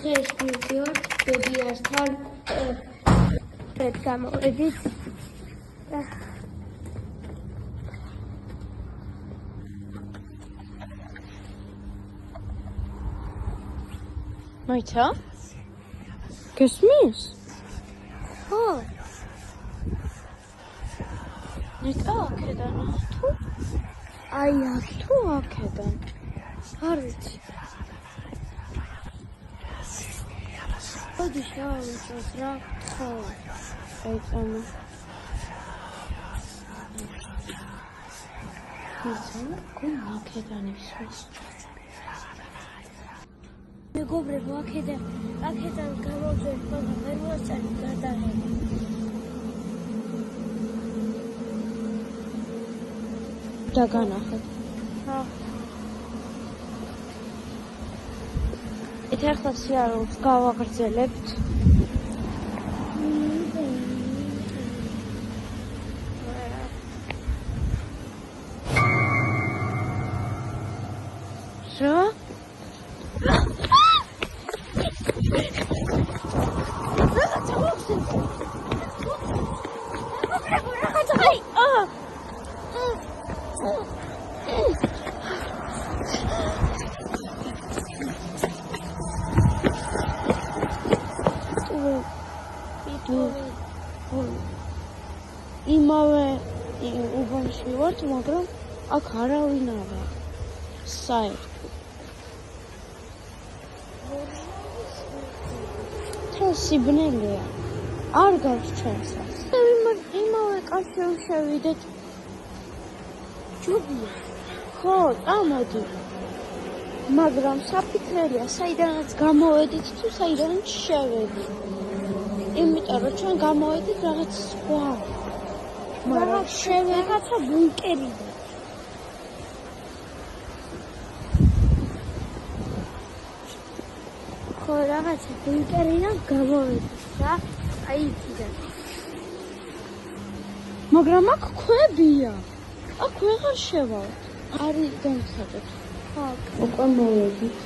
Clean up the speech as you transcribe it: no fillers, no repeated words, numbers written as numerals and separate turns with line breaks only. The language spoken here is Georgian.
დღეს მივდივართ ბებიასთან ერთ გამოვედით.
მოიცა? გესმის?
ხო,
ნეტა აქედან თუ?
აი აქ
თუ აქედან?
არ ვიცი. მოდი შევავიწოს რა. ხო.
აი წამო. იცი, კომ აქედან ისმის.
მეგობრებო, აქედან გამოვიდეს, მაგრამ ვერ მოსწარი გადაღება.
და განახეთ.
ხო.
ეხლა სიარულს გავაგრძელებთ. რა? იმავე უბანში ვართ, მაგრამ აქ არავინ არა. საერთოდ. თელ სიბნელეა. არ გაქვს ჩვენსაც. იმავე კაშევ შევიდეთ.
ჯობია.
ხო, წამოდი. მაგრამ საფიქრელია, საიდანაც გამოვედით თუ საიდანაც შევედით. იმიტომ რომ ჩვენ გამოვედით რაღაც სხვა.
მაგრამ რაღაცა ბუნკერიდან. ხო, რაღაცა ბუნკერიდან გამოვედით რა. აი იქიდან.
მაგრამ აქ ქვებია. აქ ვეღარ შევალთ. არის განცხადეთ.
ხო.
უკვე მოვედით.